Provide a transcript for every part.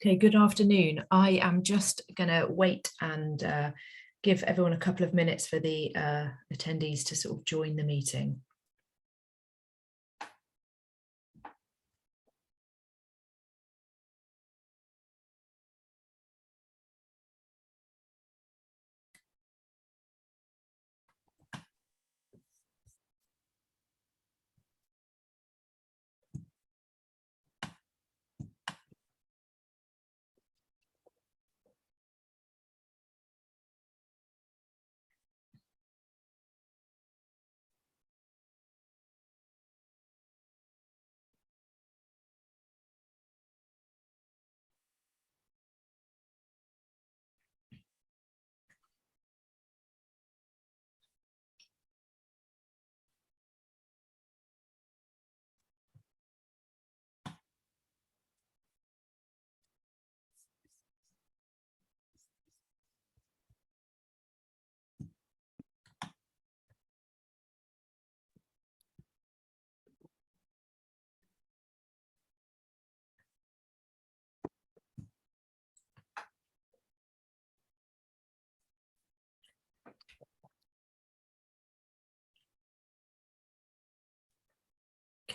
Okay, good afternoon. I am just going to wait and give everyone a couple of minutes for the attendees to sort of join the meeting.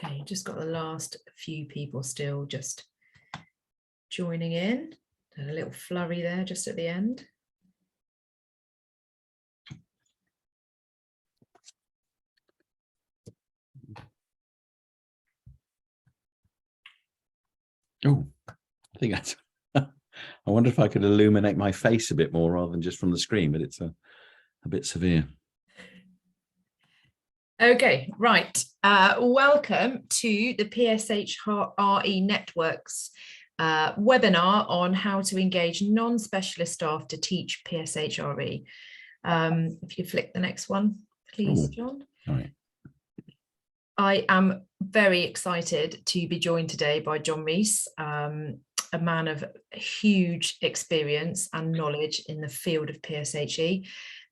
Okay, just got the last few people still just joining in. A little flurry there just at the end. Oh, I think that's, I wonder if I could illuminate my face a bit more rather than just from the screen, but it's a bit severe. Okay, right. Welcome to the PSHRE Networks webinar on how to engage non-specialist staff to teach PSHRE. If you flick the next one, please, John. All right. I am very excited to be joined today by John Rees, a man of huge experience and knowledge in the field of PSHE.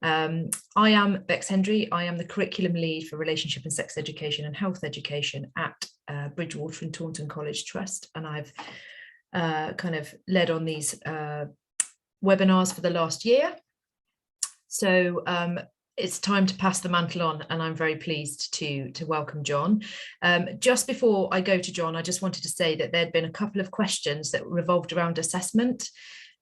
I am Becs Hendry. I am the curriculum lead for relationship and sex education and health education at Bridgewater and Taunton College Trust, and I've kind of led on these webinars for the last year. So it's time to pass the mantle on, and I'm very pleased to welcome John. Just before I go to John, I just wanted to say that there'd been a couple of questions that revolved around assessment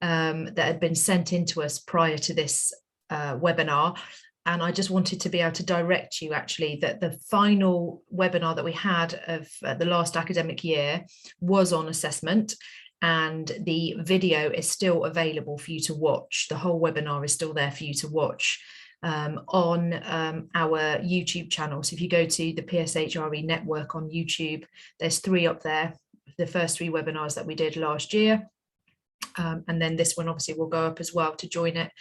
that had been sent in to us prior to this webinar, and I just wanted to be able to direct you actually that the final webinar that we had of the last academic year was on assessment, and the video is still available for you to watch. The whole webinar is still there for you to watch on our YouTube channel. So if you go to the PSHRE network on YouTube, there's 3 up there, the first 3 webinars that we did last year. And then this one obviously will go up as well to join it.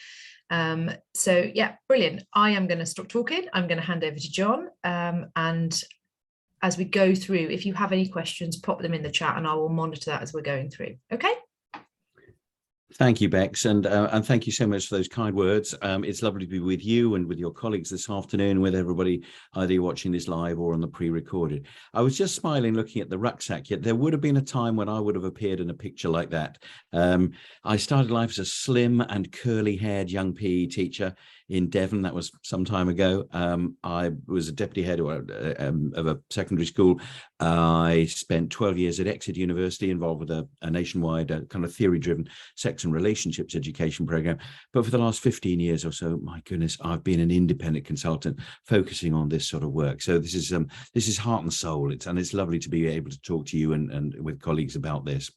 So yeah, brilliant. I am going to stop talking. I'm going to hand over to John. And as we go through, if you have any questions, pop them in the chat and I will monitor that as we're going through. Okay. Thank you, Bex, and thank you so much for those kind words. It's lovely to be with you and with your colleagues this afternoon, with everybody either watching this live or on the pre-recorded. I was just smiling looking at the rucksack, yet there would have been a time when I would have appeared in a picture like that. I started life as a slim and curly-haired young PE teacher in Devon. That was some time ago. I was a deputy head of a secondary school. I spent 12 years at Exeter University, involved with a nationwide kind of theory-driven sex and relationships education program. But for the last 15 years or so, my goodness, I've been an independent consultant focusing on this sort of work. So this is heart and soul. It's lovely to be able to talk to you and with colleagues about this.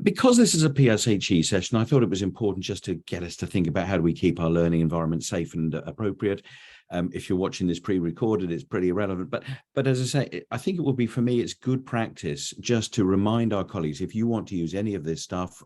Because this is a PSHE session, I thought it was important just to get us to think about how do we keep our learning environment safe and appropriate. If you're watching this pre-recorded, it's pretty irrelevant. But as I say, I think it would be, for me, it's good practice just to remind our colleagues, if you want to use any of this stuff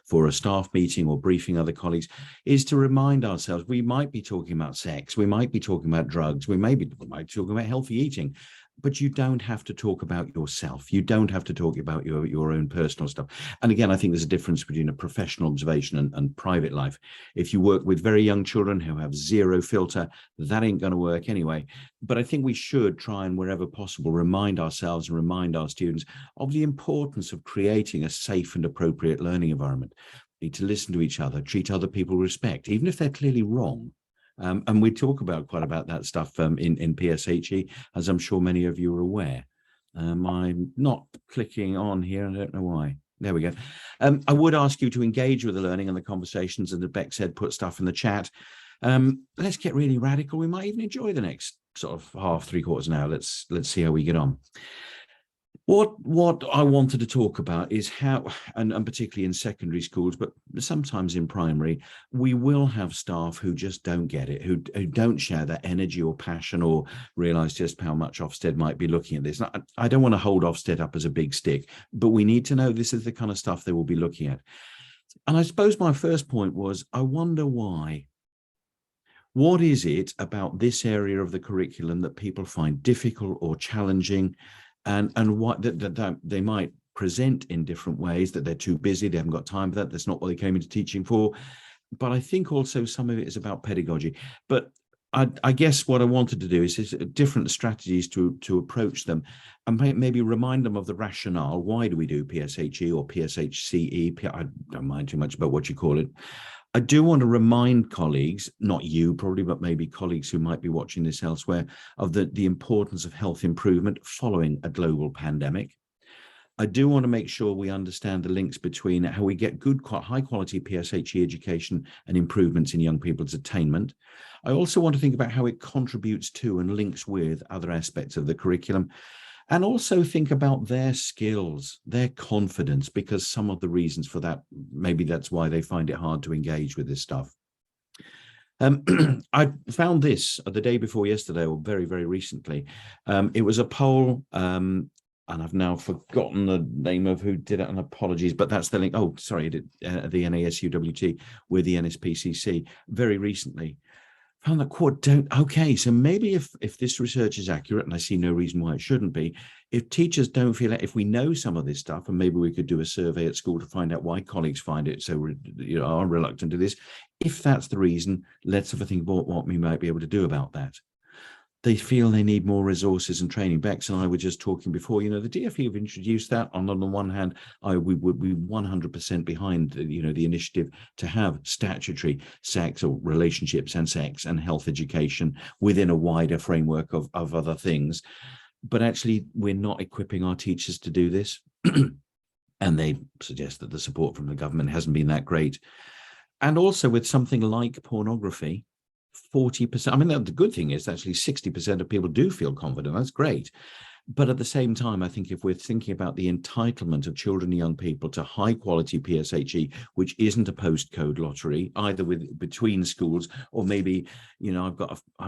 for a staff meeting or briefing other colleagues, is to remind ourselves we might be talking about sex, we might be talking about drugs, we might be talking about healthy eating. but you don't have to talk about yourself. You don't have to talk about your own personal stuff. And again, I think there's a difference between a professional observation and private life. If you work with very young children who have zero filter, that ain't going to work anyway. But I think we should try and, wherever possible, remind ourselves and remind our students of the importance of creating a safe and appropriate learning environment. We need to listen to each other, treat other people with respect, even if they're clearly wrong. And we talk quite about that stuff in PSHE, as I'm sure many of you are aware. I'm not clicking on here. I don't know why. There we go. I would ask you to engage with the learning and the conversations, and as Beck said, put stuff in the chat. Let's get really radical. We might even enjoy the next sort of half, 3/4 an hour. Let's see how we get on. What I wanted to talk about is how, and particularly in secondary schools, but sometimes in primary, we will have staff who just don't get it, who don't share that energy or passion, or realize just how much Ofsted might be looking at this. And I don't want to hold Ofsted up as a big stick, but we need to know this is the kind of stuff they will be looking at. And I suppose my first point was, I wonder why. What is it about this area of the curriculum that people find difficult or challenging? And what that they might present in different ways, that they're too busy, they haven't got time for that, that's not what they came into teaching for. But I think also some of it is about pedagogy. But I guess what I wanted to do is different strategies to approach them, and maybe remind them of the rationale. Why do we do PSHE or PSHCE? I don't mind too much about what you call it. I do want to remind colleagues, not you probably, but maybe colleagues who might be watching this elsewhere, of the importance of health improvement following a global pandemic. I do want to make sure we understand the links between how we get good, high quality PSHE education and improvements in young people's attainment. I also want to think about how it contributes to and links with other aspects of the curriculum. And also think about their skills, their confidence, because some of the reasons for that, maybe that's why they find it hard to engage with this stuff. I found this the day before yesterday, or very, very recently. It was a poll, and I've now forgotten the name of who did it, and apologies, but that's the link. Oh, sorry, the NASUWT with the NSPCC very recently. Found that okay, so maybe if this research is accurate, and I see no reason why it shouldn't be, if teachers don't feel it, if we know some of this stuff, and maybe we could do a survey at school to find out why colleagues find it so, are reluctant to this. If that's the reason, let's have a think about what we might be able to do about that. They feel they need more resources and training. Bex and I were just talking before, the DfE have introduced that. On the one hand, we would be 100% behind, the initiative to have statutory sex or relationships and sex and health education within a wider framework of other things. But actually, we're not equipping our teachers to do this. And they suggest that the support from the government hasn't been that great. And also with something like pornography, 40%, I mean, the good thing is actually 60% of people do feel confident. That's great. But at the same time, I think if we're thinking about the entitlement of children and young people to high quality PSHE, which isn't a postcode lottery, either between schools, or maybe, I've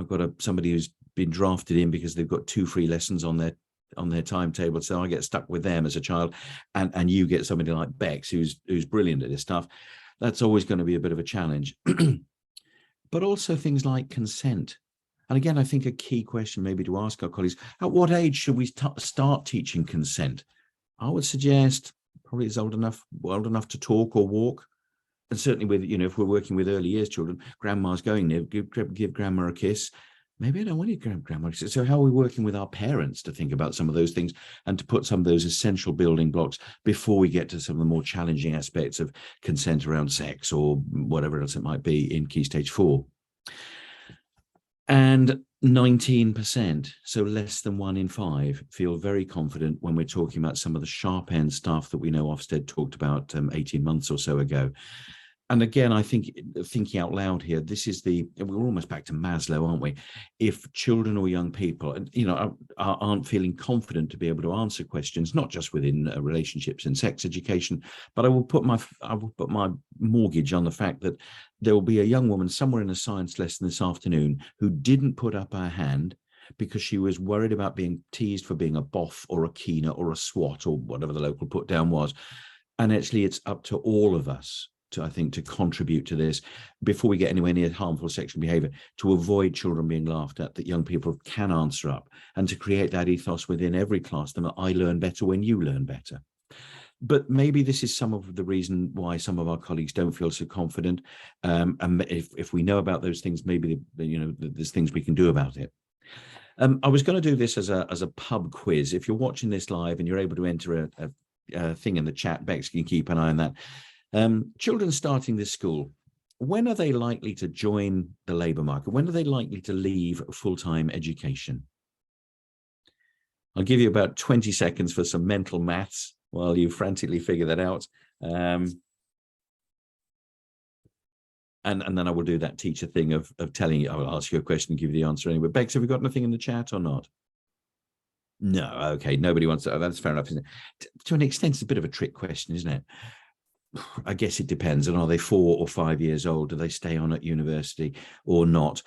got somebody who's been drafted in because they've got 2 free lessons on their timetable, so I get stuck with them as a child, and you get somebody like Bex who's brilliant at this stuff. That's always going to be a bit of a challenge. But also things like consent. And again, I think a key question maybe to ask our colleagues, at what age should we start teaching consent? I would suggest probably it's old enough to talk or walk. And certainly with, if we're working with early years children, grandma's going there, give grandma a kiss. Maybe I don't want to give grandma a kiss. So how are we working with our parents to think about some of those things and to put some of those essential building blocks before we get to some of the more challenging aspects of consent around sex or whatever else it might be in Key Stage 4? And 19%, so less than 1 in 5, feel very confident when we're talking about some of the sharp end stuff that we know Ofsted talked about 18 months or so ago. And again, I think, thinking out loud here, we're almost back to Maslow, aren't we? If children or young people, aren't feeling confident to be able to answer questions, not just within relationships and sex education, but I will put my mortgage on the fact that there will be a young woman somewhere in a science lesson this afternoon who didn't put up her hand because she was worried about being teased for being a boff or a keener or a swat or whatever the local put down was. And actually, it's up to all of us I think, to contribute to this before we get anywhere near harmful sexual behavior, to avoid children being laughed at, that young people can answer up, and to create that ethos within every class that I learn better when you learn better. But maybe this is some of the reason why some of our colleagues don't feel so confident. And if we know about those things, maybe there's things we can do about it. I was going to do this as a pub quiz. If you're watching this live and you're able to enter a thing in the chat, Bex can keep an eye on that. Children starting this school, when are they likely to join the labour market? When are they likely to leave full-time education? I'll give you about 20 seconds for some mental maths while you frantically figure that out. And then I will do that teacher thing of telling you, I will ask you a question and give you the answer anyway. Bex, have we got anything in the chat or not? No, okay, nobody wants to. Oh, that's fair enough, isn't it? To an extent, it's a bit of a trick question, isn't it? I guess it depends on, are they 4 or 5 years old? Do they stay on at university or not?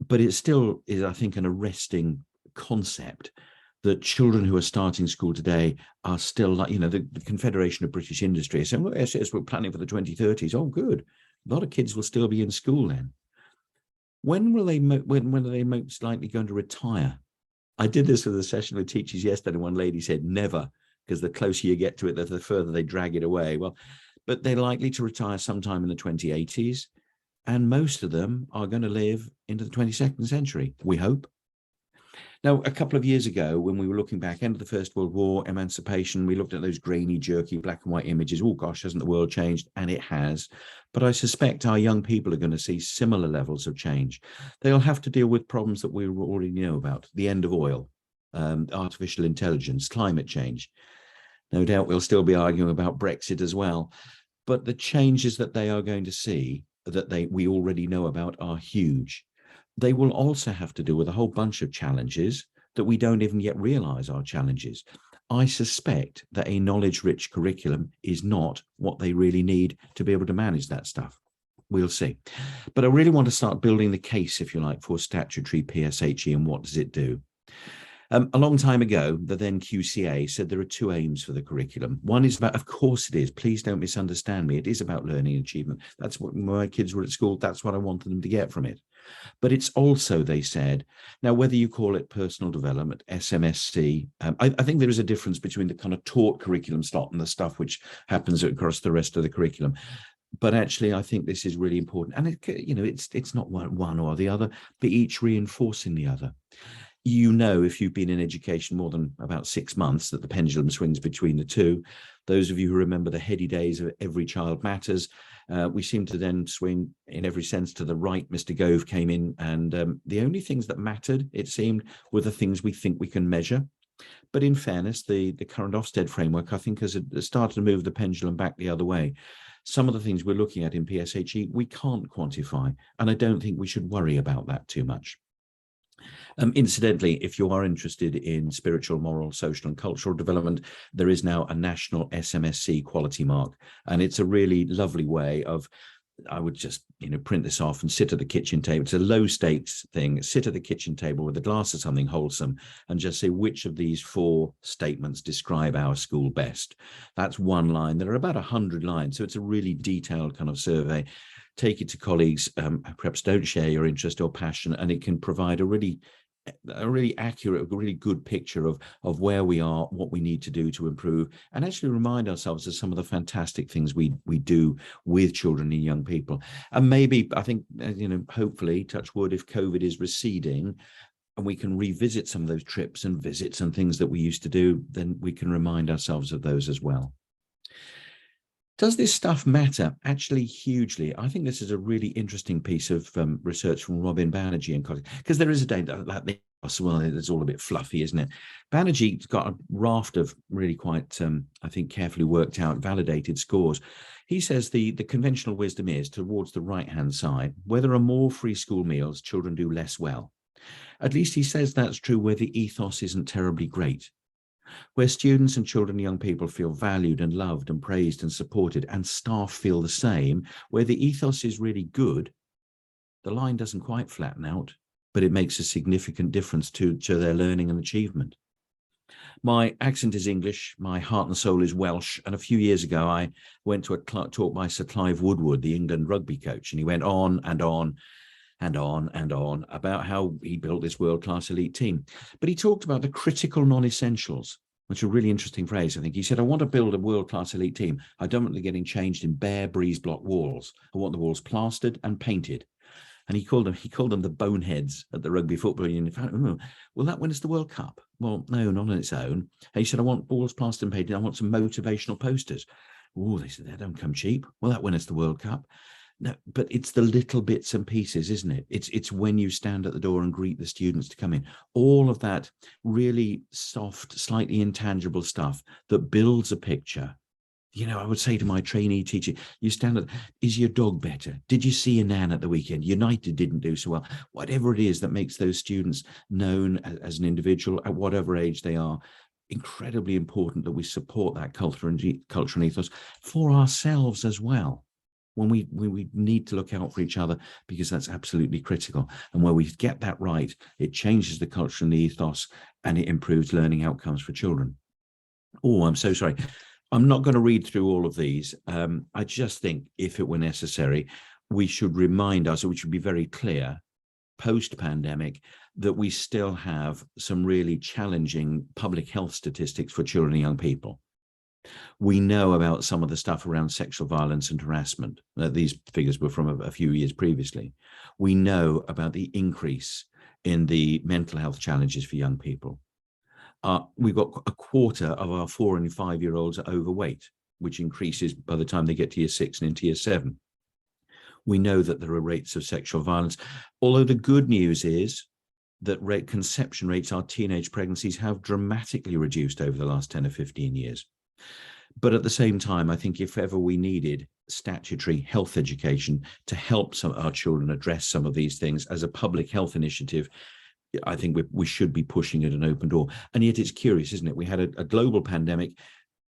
But it still is, I think, an arresting concept that children who are starting school today are still like, the Confederation of British Industry is saying, well, yes, we're planning for the 2030s. Oh, good. A lot of kids will still be in school then. When are they most likely going to retire? I did this with a session with teachers yesterday. One lady said never, because the closer you get to it, the further they drag it away. Well, but they're likely to retire sometime in the 2080s. And most of them are going to live into the 22nd century, we hope. Now, a couple of years ago, when we were looking back, end of the First World War, emancipation, we looked at those grainy, jerky black and white images. Oh, gosh, hasn't the world changed? And it has. But I suspect our young people are going to see similar levels of change. They'll have to deal with problems that we already know about: the end of oil, artificial intelligence, climate change. No doubt we'll still be arguing about Brexit as well. But the changes that they are going to see that we already know about are huge. They will also have to deal with a whole bunch of challenges that we don't even yet realize are challenges. I suspect that a knowledge-rich curriculum is not what they really need to be able to manage that stuff. We'll see. But I really want to start building the case, if you like, for statutory PSHE and what does it do. A long time ago, the then QCA said there are 2 aims for the curriculum. One is about, of course it is, please don't misunderstand me, it is about learning and achievement. That's what my kids were at school, that's what I wanted them to get from it. But it's also, they said, now whether you call it personal development, SMSC, I think there is a difference between the kind of taught curriculum slot and the stuff which happens across the rest of the curriculum. But actually, I think this is really important. And it's not one or the other, but each reinforcing the other. If you've been in education more than about 6 months, that the pendulum swings between the two. Those of you who remember the heady days of Every Child Matters, we seem to then swing in every sense to the right. Mr. Gove came in, and the only things that mattered, it seemed, were the things we think we can measure. But in fairness, the current Ofsted framework, I think, has started to move the pendulum back the other way. Some of the things we're looking at in PSHE, we can't quantify, and I don't think we should worry about that too much. Incidentally, if you are interested in spiritual, moral, social and cultural development, there is now a national SMSC quality mark, and it's a really lovely way of, I would just print this off and sit at the kitchen table. It's a low stakes thing. Sit at the kitchen table with a glass of something wholesome and just say, which of these 4 statements describe our school best? That's one line. There are about 100 lines, so it's a really detailed kind of survey. Take it to colleagues, perhaps don't share your interest or passion, and it can provide a really accurate, a really good picture of where we are, what we need to do to improve, and actually remind ourselves of some of the fantastic things we do with children and young people. And maybe, I think, hopefully, touch wood, if COVID is receding and we can revisit some of those trips and visits and things that we used to do, then we can remind ourselves of those as well. Does this stuff matter? Actually, hugely. I think this is a really interesting piece of research from Robin Banerjee and colleagues, because there is a data that well, it's all a bit fluffy, isn't it? Banerjee's got a raft of really quite, I think, carefully worked out, validated scores. He says the conventional wisdom is towards the right-hand side, where there are more free school meals, children do less well. At least he says that's true where the ethos isn't terribly great. Where students and children and young people feel valued and loved and praised and supported, and staff feel the same, where the ethos is really good, the line doesn't quite flatten out, but it makes a significant difference to their learning and achievement. My accent is English, my heart and soul is Welsh. And a few years ago, I went to a talk by Sir Clive Woodward, the England rugby coach, and he went on and on and on and on about how he built this world-class elite team. But he talked about the critical non-essentials, which is a really interesting phrase, I think. He said, I want to build a world-class elite team. I don't want them getting changed in bare breeze block walls. I want the walls plastered and painted. And he called them the boneheads at the Rugby Football Union. Oh, will that win us the World Cup? Well, no, not on its own. And he said, I want balls plastered and painted. I want some motivational posters. Oh, they said, they don't come cheap. Will that win us the World Cup? No, but it's the little bits and pieces, isn't it? It's when you stand at the door and greet the students to come in. All of that really soft, slightly intangible stuff that builds a picture. You know, I would say to my trainee teacher, you stand at, is your dog better? Did you see a nan at the weekend? United didn't do so well. Whatever it is that makes those students known as an individual at whatever age they are, incredibly important that we support that culture and ethos for ourselves as well. When we need to look out for each other, because that's absolutely critical. And where we get that right, it changes the culture and the ethos, and it improves learning outcomes for children. Oh, I'm so sorry. I'm not going to read through all of these. I just think if it were necessary, we should remind us, we should be very clear post-pandemic that we still have some really challenging public health statistics for children and young people. We know about some of the stuff around sexual violence and harassment. These figures were from a few years previously. We know about the increase in the mental health challenges for young people. We've got a quarter of our 4 and 5 year olds are overweight, which increases by the time they get to year 6 and into year 7. We know that there are rates of sexual violence, although the good news is that conception rates, our teenage pregnancies, have dramatically reduced over the last 10 or 15 years. But at the same time, I think if ever we needed statutory health education to help our children address some of these things as a public health initiative, I think we should be pushing at an open door. And yet it's curious, isn't it? We had a global pandemic,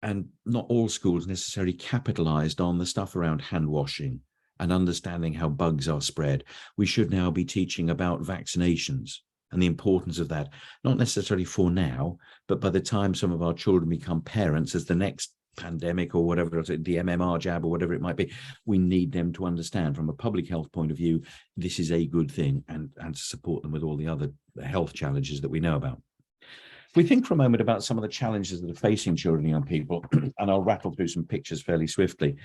and not all schools necessarily capitalized on the stuff around hand washing and understanding how bugs are spread. We should now be teaching about vaccinations and the importance of that, not necessarily for now, but by the time some of our children become parents, as the next pandemic or whatever, the MMR jab or whatever it might be, we need them to understand from a public health point of view, this is a good thing, and to support them with all the other health challenges that we know about. If we think for a moment about some of the challenges that are facing children and young people, and I'll rattle through some pictures fairly swiftly.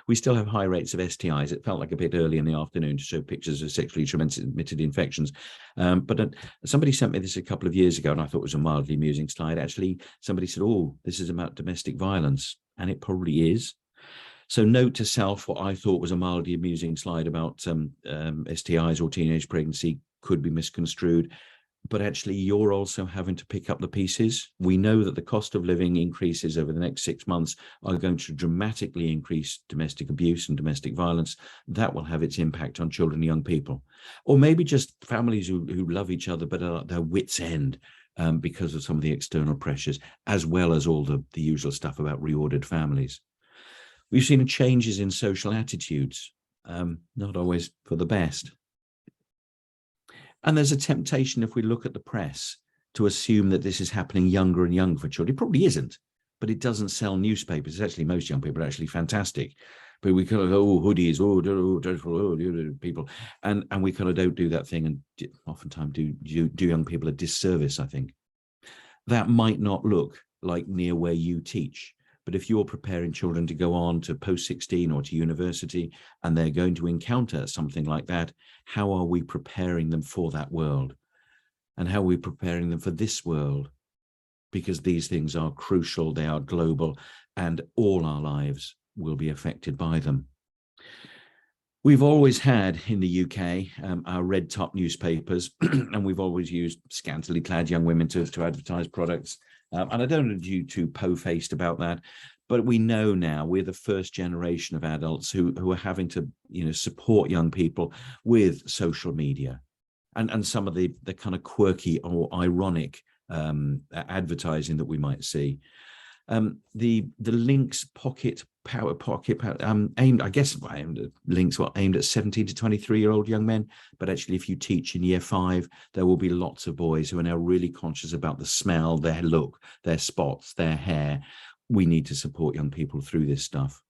We still have high rates of STIs. It felt like a bit early in the afternoon to show pictures of sexually transmitted infections. But somebody sent me this a couple of years ago, and I thought it was a mildly amusing slide. Actually, somebody said, oh, this is about domestic violence, and it probably is. So note to self, what I thought was a mildly amusing slide about STIs or teenage pregnancy could be misconstrued. But actually, you're also having to pick up the pieces. We know that the cost of living increases over the next 6 months are going to dramatically increase domestic abuse and domestic violence. That will have its impact on children and young people. Or maybe just families who love each other but are at their wits' end because of some of the external pressures, as well as all the usual stuff about reordered families. We've seen changes in social attitudes, not always for the best. And there's a temptation, if we look at the press, to assume that this is happening younger and younger for children. It probably isn't, but it doesn't sell newspapers. Actually, most young people are actually fantastic. But we kind of go, oh, hoodies, oh, dreadful, oh, people. And we kind of don't do that thing, and oftentimes do young people a disservice, I think. That might not look like near where you teach. But if you're preparing children to go on to post-16 or to university, and they're going to encounter something like that, how are we preparing them for that world? And how are we preparing them for this world? Because these things are crucial, they are global, and all our lives will be affected by them. We've always had in the UK our red top newspapers, and we've always used scantily clad young women to advertise products. And I don't want to be too po-faced about that, but we know now we're the first generation of adults who are having to, support young people with social media and some of the kind of quirky or ironic advertising that we might see. The links pocket aimed, I guess, aimed at links aimed at 17 to 23-year-old young men. But actually, if you teach in year 5, there will be lots of boys who are now really conscious about the smell, their look, their spots, their hair. We need to support young people through this stuff.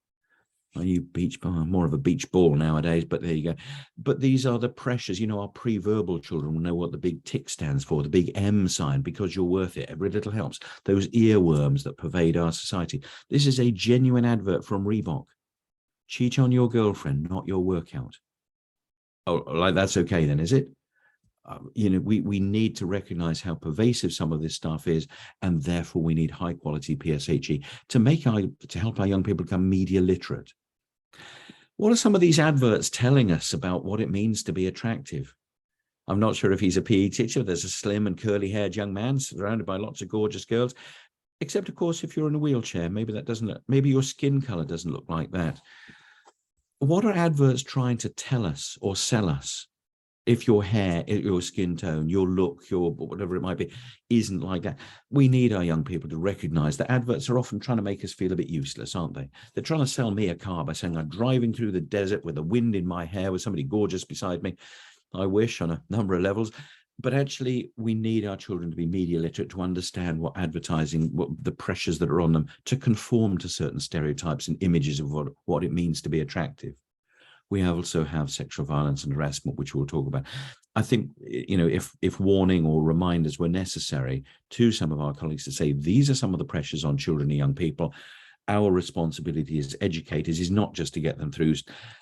Are you beach ball? More of a beach ball nowadays, but there you go. But these are the pressures. You know, our pre-verbal children will know what the big tick stands for, the big M sign, because you're worth it. Every little helps. Those earworms that pervade our society. This is a genuine advert from Reebok. Cheat on your girlfriend, not your workout. Oh, like that's okay then, is it? You know, we need to recognize how pervasive some of this stuff is, and therefore we need high quality PSHE to help our young people become media literate. What are some of these adverts telling us about what it means to be attractive? I'm not sure if he's a PE teacher. There's a slim and curly-haired young man surrounded by lots of gorgeous girls, except of course if you're in a wheelchair, maybe your skin color doesn't look like that. What are adverts trying to tell us or sell us? If your hair, your skin tone, your look, your whatever it might be, isn't like that, we need our young people to recognize that adverts are often trying to make us feel a bit useless, aren't they? They're trying to sell me a car by saying I'm driving through the desert with the wind in my hair with somebody gorgeous beside me. I wish on a number of levels. But actually, we need our children to be media literate, to understand what advertising, what the pressures that are on them, to conform to certain stereotypes and images of what it means to be attractive. We also have sexual violence and harassment, which we'll talk about. I think, you know, if warning or reminders were necessary to some of our colleagues to say, these are some of the pressures on children and young people, our responsibility as educators is not just to get them through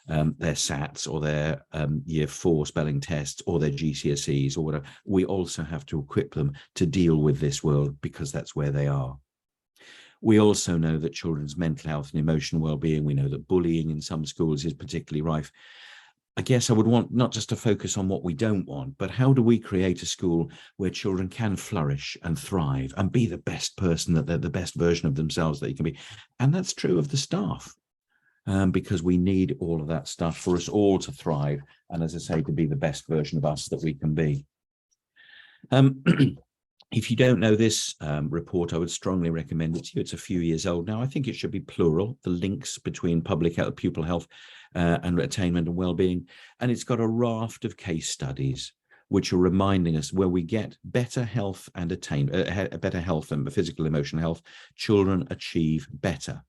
their SATs or their year 4 spelling tests or their GCSEs or whatever. We also have to equip them to deal with this world, because that's where they are. We also know that children's mental health and emotional well-being, we know that bullying in some schools is particularly rife. I guess I would want not just to focus on what we don't want, but how do we create a school where children can flourish and thrive and be the best person, that they're the best version of themselves that they can be. And that's true of the staff, because we need all of that stuff for us all to thrive. And as I say, to be the best version of us that we can be. If you don't know this report, I would strongly recommend it to you. It's a few years old now. I think it should be plural, the links between public health, pupil health and attainment and well-being. And it's got a raft of case studies which are reminding us where we get better health and better health and physical, emotional health, children achieve better.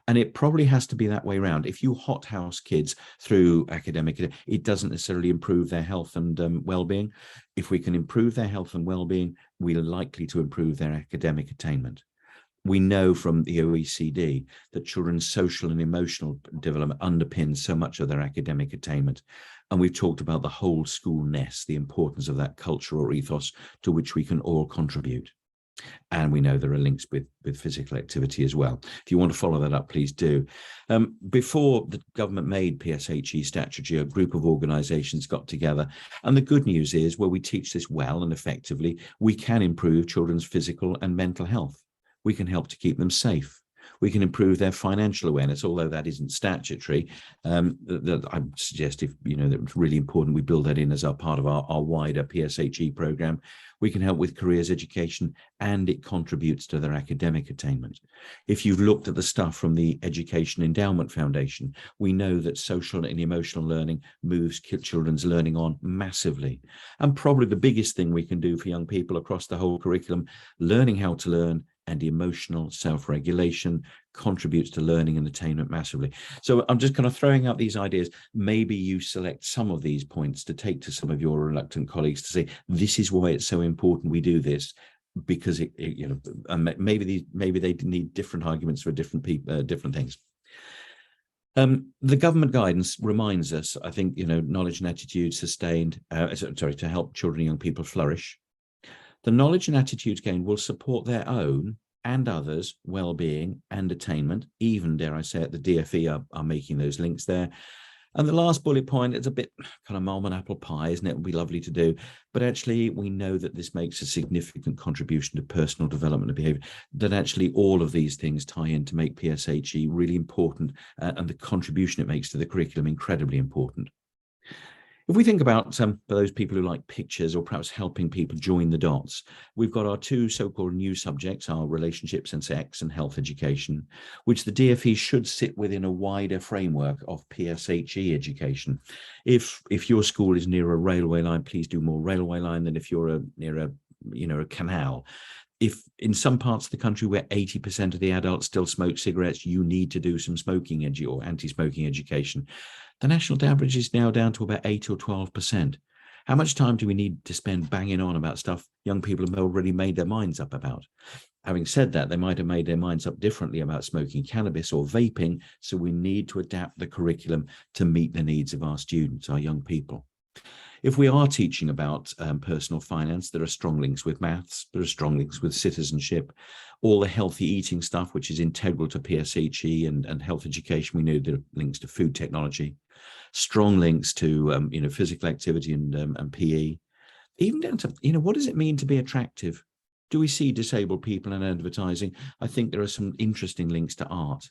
And it probably has to be that way around. If you hothouse kids through academic, it doesn't necessarily improve their health and well-being. If we can improve their health and well-being, we're likely to improve their academic attainment. We know from the OECD that children's social and emotional development underpins so much of their academic attainment. And we've talked about the whole school nest, the importance of that cultural ethos to which we can all contribute. And we know there are links with physical activity as well. If you want to follow that up, please do. Before the government made PSHE statutory, a group of organisations got together. And the good news is, where we teach this well and effectively, we can improve children's physical and mental health. We can help to keep them safe. We can improve their financial awareness, although that isn't statutory. That I suggest, if you know, that it's really important we build that in as our part of our wider PSHE program. We can help with careers education, and it contributes to their academic attainment. If you've looked at the stuff from the Education Endowment Foundation, we know that social and emotional learning moves children's learning on massively. And probably the biggest thing we can do for young people across the whole curriculum, learning how to learn and emotional self-regulation contributes to learning and attainment massively. So I'm just kind of throwing out these ideas. Maybe you select some of these points to take to some of your reluctant colleagues to say, this is why it's so important we do this, because you know, maybe they need different arguments for different people, different things. The government guidance reminds us, I think, you know, knowledge and attitude sustained, to help children and young people flourish. The knowledge and attitudes gained will support their own and others' well-being and attainment. Even, dare I say it, the DFE are making those links there. And the last bullet point, it's a bit kind of mum and apple pie, isn't it? It would be lovely to do. But actually, we know that this makes a significant contribution to personal development and behaviour, that actually all of these things tie in to make PSHE really important, and the contribution it makes to the curriculum incredibly important. If we think about for those people who like pictures or perhaps helping people join the dots, we've got our two so-called new subjects, our relationships and sex and health education, which the DfE should sit within a wider framework of PSHE education. If your school is near a railway line, please do more railway line than if you're near a canal. If in some parts of the country where 80% of the adults still smoke cigarettes, you need to do some smoking or anti-smoking education. The national average is now down to about 8 or 12%. How much time do we need to spend banging on about stuff young people have already made their minds up about? Having said that, they might have made their minds up differently about smoking cannabis or vaping, so we need to adapt the curriculum to meet the needs of our students, our young people. If we are teaching about personal finance, there are strong links with maths, there are strong links with citizenship, all the healthy eating stuff, which is integral to PSHE and health education. We know there are links to food technology, strong links to physical activity and PE, even down to, what does it mean to be attractive? Do we see disabled people in advertising? I think there are some interesting links to art.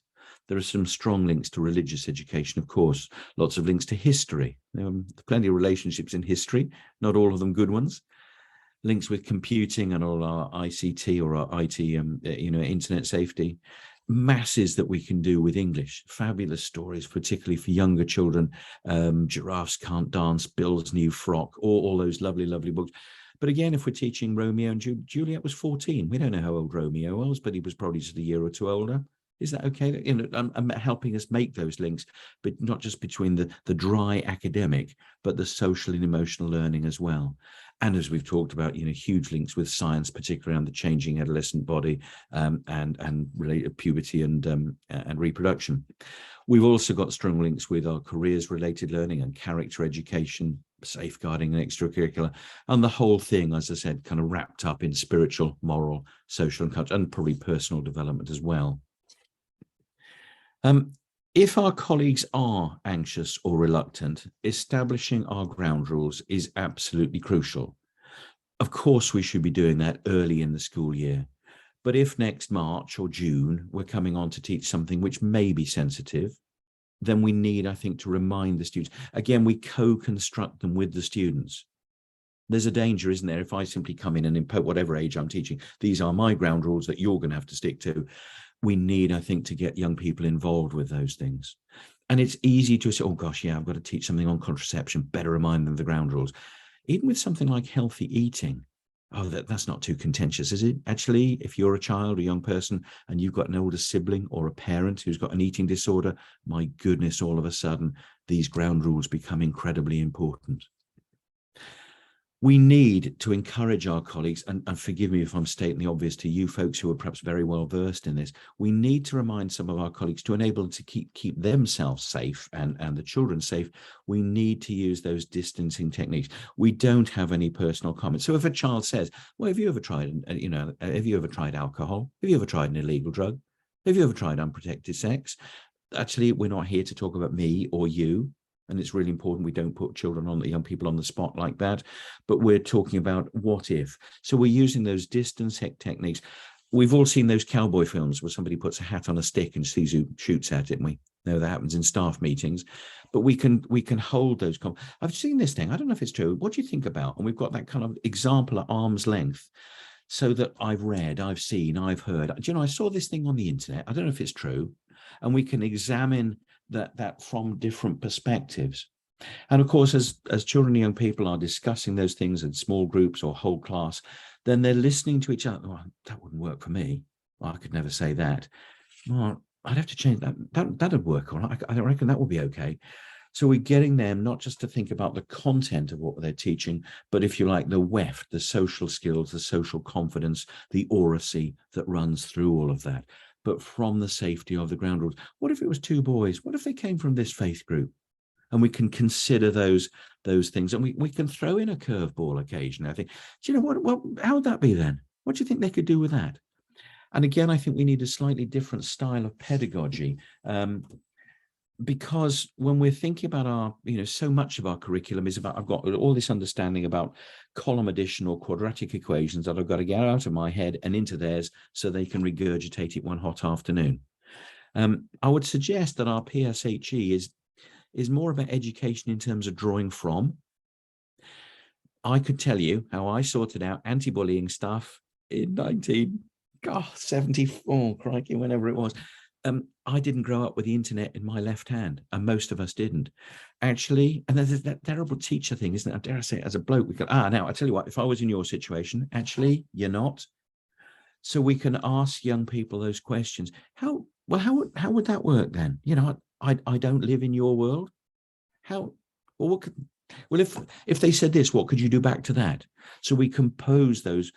There are some strong links to religious education, of course, lots of links to history. Plenty of relationships in history, not all of them good ones. Links with computing and all our ICT or our IT, internet safety. Masses that we can do with English, fabulous stories, particularly for younger children. Giraffes Can't Dance, Bill's New Frock, all those lovely, lovely books. But again, if we're teaching Romeo and Juliet was 14, we don't know how old Romeo was, but he was probably just a year or two older. Is that okay? I'm helping us make those links, but not just between the dry academic, but the social and emotional learning as well. And as we've talked about, huge links with science, particularly around the changing adolescent body and related puberty and reproduction. We've also got strong links with our careers-related learning and character education, safeguarding and extracurricular, and the whole thing, as I said, kind of wrapped up in spiritual, moral, social, and cultural, and probably personal development as well. If our colleagues are anxious or reluctant, establishing our ground rules is absolutely crucial. Of course, we should be doing that early in the school year. But if next March or June, we're coming on to teach something which may be sensitive, then we need, I think, to remind the students. Again, we co-construct them with the students. There's a danger, isn't there, if I simply come in and impose whatever age I'm teaching, these are my ground rules that you're going to have to stick to. We need, I think, to get young people involved with those things. And it's easy to say, oh gosh, yeah, I've got to teach something on contraception, better remind them of the ground rules. Even with something like healthy eating, oh, that's not too contentious, is it? Actually, if you're a child, a young person, and you've got an older sibling or a parent who's got an eating disorder, my goodness, all of a sudden, these ground rules become incredibly important. We need to encourage our colleagues, and forgive me if I'm stating the obvious to you folks who are perhaps very well versed in this, we need to remind some of our colleagues to enable them to keep themselves safe and the children safe. We need to use those distancing techniques. We don't have any personal comments. So if a child says, well, have you ever tried alcohol? Have you ever tried an illegal drug? Have you ever tried unprotected sex? Actually, we're not here to talk about me or you. And it's really important we don't put young people on the spot like that. But we're talking about what if. So we're using those distance techniques. We've all seen those cowboy films where somebody puts a hat on a stick and sees who shoots at it. And we know that happens in staff meetings. But we can hold those. I've seen this thing. I don't know if it's true. What do you think about? And we've got that kind of example at arm's length. So that I've read, I've seen, I've heard. I saw this thing on the internet. I don't know if it's true. And we can examine that from different perspectives. And of course, as children and young people are discussing those things in small groups or whole class, then they're listening to each other. Oh, that wouldn't work for me. Well, I could never say that. Well, I'd have to change that. That'd work. All right. I don't reckon that would be okay. So we're getting them not just to think about the content of what they're teaching, but if you like, the weft, the social skills, the social confidence, the oracy that runs through all of that. But from the safety of the ground rules. What if it was two boys? What if they came from this faith group? And we can consider those things, and we can throw in a curveball occasionally. I think, do you know what? Well, how would that be then? What do you think they could do with that? And again, I think we need a slightly different style of pedagogy, because when we're thinking about our, so much of our curriculum is about, I've got all this understanding about column addition or quadratic equations that I've got to get out of my head and into theirs so they can regurgitate it one hot afternoon. I would suggest that our PSHE is more about education in terms of drawing from I could tell you how I sorted out anti-bullying stuff in 1974, crikey, whenever it was. I didn't grow up with the internet in my left hand, and most of us didn't. Actually, and there's that terrible teacher thing, isn't it? I dare say it, as a bloke, we go, now I tell you what, if I was in your situation, actually, you're not. So we can ask young people those questions. How would that work then? You know, I don't live in your world. How, well, what could, well, if they said this, what could you do back to that? So we can pose those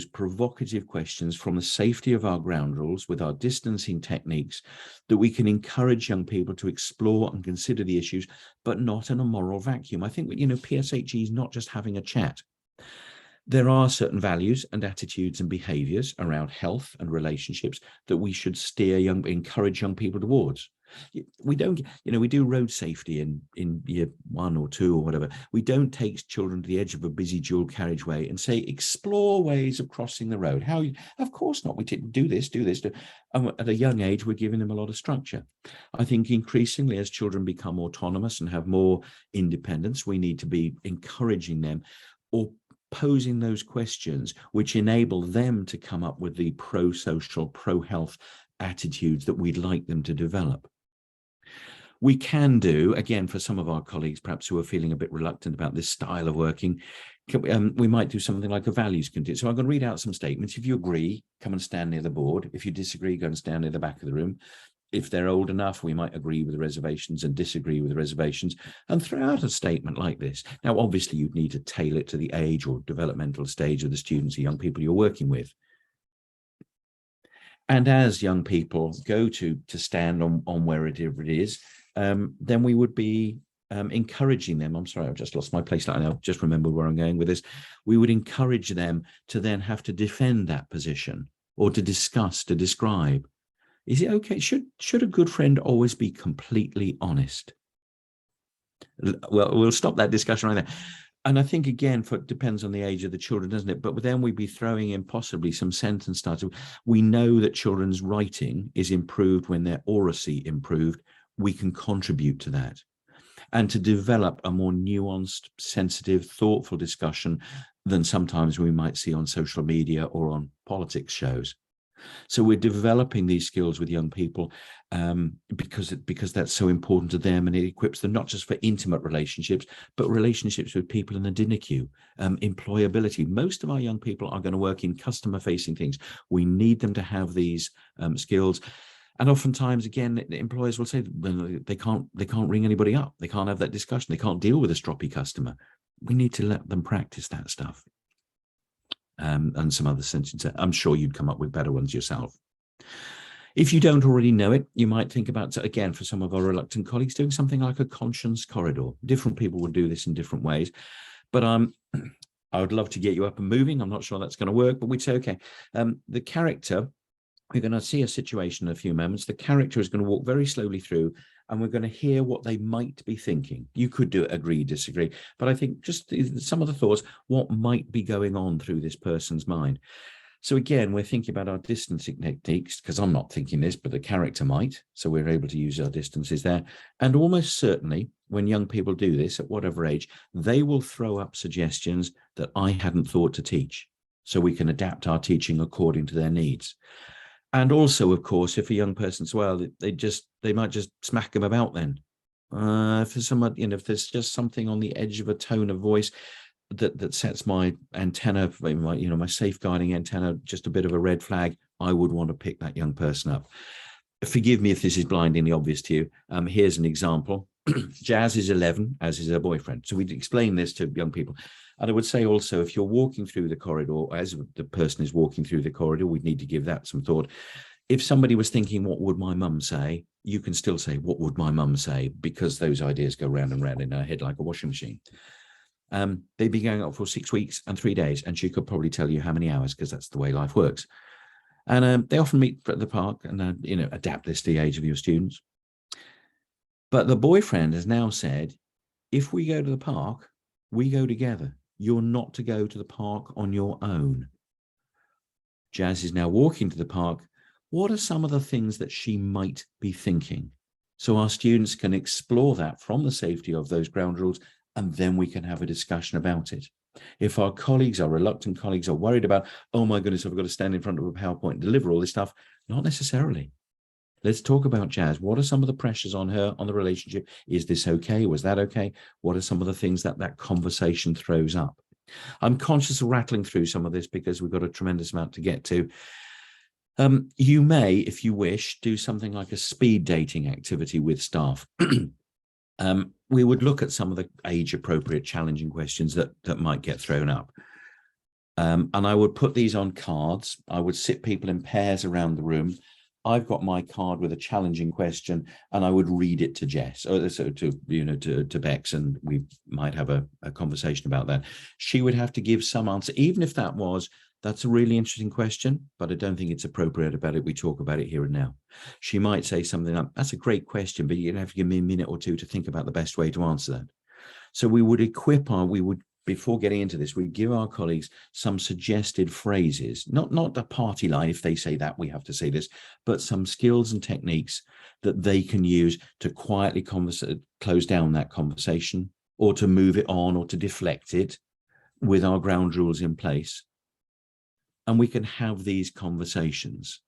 provocative questions from the safety of our ground rules with our distancing techniques, that we can encourage young people to explore and consider the issues, but not in a moral vacuum. I think, you know, PSHE is not just having a chat. There are certain values and attitudes and behaviors around health and relationships that we should encourage young people towards. We don't, you know, we do road safety in year 1 or 2 or whatever. We don't take children to the edge of a busy dual carriageway and say, explore ways of crossing the road. How? Of course not. We do this. And at a young age, we're giving them a lot of structure. I think increasingly, as children become autonomous and have more independence, we need to be encouraging them or posing those questions which enable them to come up with the pro-social, pro-health attitudes that we'd like them to develop. We can do, again, for some of our colleagues, perhaps who are feeling a bit reluctant about this style of working, we might do something like a values continuum. So I'm going to read out some statements. If you agree, come and stand near the board. If you disagree, go and stand near the back of the room. If they're old enough, we might agree with the reservations and disagree with the reservations, and throw out a statement like this. Now, obviously, you'd need to tailor it to the age or developmental stage of the students or young people you're working with. And as young people go to stand on wherever it is, then we would be encouraging them. I'm sorry, I've just lost my place. I just remember where I'm going with this. We would encourage them to then have to defend that position or to discuss, to describe. Is it okay? Should a good friend always be completely honest? Well, we'll stop that discussion right there. And I think, again, it depends on the age of the children, doesn't it? But then we'd be throwing in possibly some sentence starters. We know that children's writing is improved when their oracy improved. We can contribute to that. And to develop a more nuanced, sensitive, thoughtful discussion than sometimes we might see on social media or on politics shows. So we're developing these skills with young people because that's so important to them, and it equips them not just for intimate relationships, but relationships with people in the dinner queue, employability. Most of our young people are going to work in customer-facing things. We need them to have these skills. And oftentimes, again, the employers will say they can't ring anybody up. They can't have that discussion. They can't deal with a stroppy customer. We need to let them practice that stuff. And some other sentences. I'm sure you'd come up with better ones yourself. If you don't already know it, you might think about, again, for some of our reluctant colleagues, doing something like a conscience corridor. Different people would do this in different ways. But I would love to get you up and moving. I'm not sure that's going to work, but we'd say, okay, the character, we're going to see a situation in a few moments. The character is going to walk very slowly through, and we're going to hear what they might be thinking. You could do agree, disagree, but I think just some of the thoughts, what might be going on through this person's mind. So again, we're thinking about our distancing techniques, because I'm not thinking this, but the character might. So we're able to use our distances there. And almost certainly, when young people do this at whatever age, they will throw up suggestions that I hadn't thought to teach. So we can adapt our teaching according to their needs. And also, of course, if a young person's well, they might just smack them about then. If there's someone, if there's just something on the edge of a tone of voice that sets my antenna, my safeguarding antenna, just a bit of a red flag, I would want to pick that young person up. Forgive me if this is blindingly obvious to you. Here's an example. Jazz is 11, as is her boyfriend. So we'd explain this to young people. And I would say also, if you're walking through the corridor, as the person is walking through the corridor, we'd need to give that some thought. If somebody was thinking, what would my mum say? You can still say, what would my mum say? Because those ideas go round and round in her head like a washing machine. They'd be going up for 6 weeks and 3 days, and she could probably tell you how many hours, because that's the way life works. And they often meet at the park and, adapt this to the age of your students. But the boyfriend has now said, if we go to the park, we go together. You're not to go to the park on your own. Jazz is now walking to the park. What are some of the things that she might be thinking? So our students can explore that from the safety of those ground rules, and then we can have a discussion about it. If our colleagues, our reluctant colleagues, are worried about, oh my goodness, I've got to stand in front of a PowerPoint and deliver all this stuff, not necessarily. Let's talk about Jazz. What are some of the pressures on her, on the relationship? Is this okay? Was that okay? What are some of the things that that conversation throws up? I'm conscious of rattling through some of this because we've got a tremendous amount to get to. You may, if you wish, do something like a speed dating activity with staff. We would look at some of the age-appropriate challenging questions that might get thrown up. And I would put these on cards. I would sit people in pairs around the room. I've got my card with a challenging question, and I would read it to Jess, or so to Becs, and we might have a conversation about that. She would have to give some answer, even if that was, that's a really interesting question, but I don't think it's appropriate about it. We talk about it here and now. She might say something like, that's a great question, but you'd have to give me a minute or two to think about the best way to answer that. So we would equip before getting into this, we give our colleagues some suggested phrases, not the party line, if they say that, we have to say this, but some skills and techniques that they can use to quietly close down that conversation, or to move it on, or to deflect it with our ground rules in place. And we can have these conversations.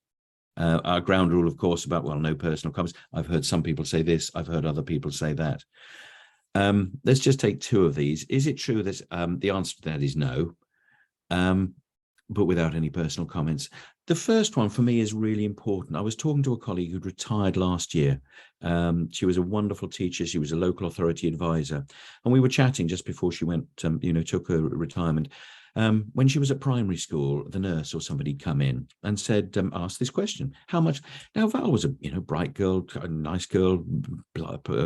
Our ground rule, of course, about, well, no personal comments. I've heard some people say this, I've heard other people say that. Let's just take two of these. Is it true that the answer to that is no, but without any personal comments? The first one for me is really important. I was talking to a colleague who'd retired last year. She was a wonderful teacher. She was a local authority advisor. And we were chatting just before she went, took her retirement. When she was at primary school, the nurse or somebody come in and said, asked this question: how much? Now, Val was a bright girl, a nice girl,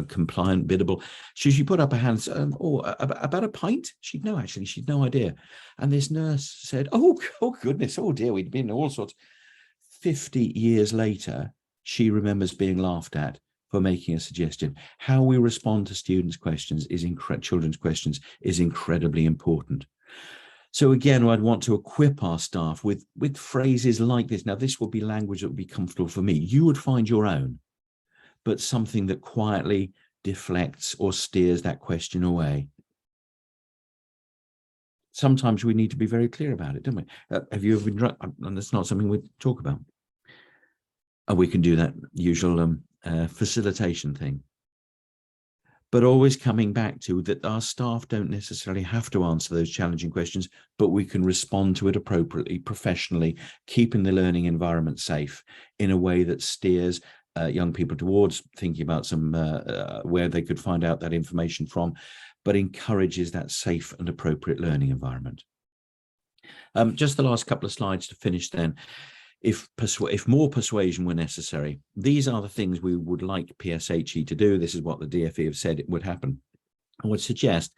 compliant, biddable. She put up her hands. About a pint? She'd no idea. And this nurse said, oh goodness, oh dear, we'd been all sorts. 50 years later, she remembers being laughed at for making a suggestion. How we respond to students' questions children's questions is incredibly important. So again, I'd want to equip our staff with phrases like this. Now, this would be language that would be comfortable for me. You would find your own, but something that quietly deflects or steers that question away. Sometimes we need to be very clear about it, don't we? Have you ever been, and that's not something we talk about. We can do that usual facilitation thing. But always coming back to that our staff don't necessarily have to answer those challenging questions, but we can respond to it appropriately, professionally, keeping the learning environment safe in a way that steers young people towards thinking about some where they could find out that information from, but encourages that safe and appropriate learning environment. Just the last couple of slides to finish then. If more persuasion were necessary, these are the things we would like PSHE to do. This is what the DFE have said it would happen. I would suggest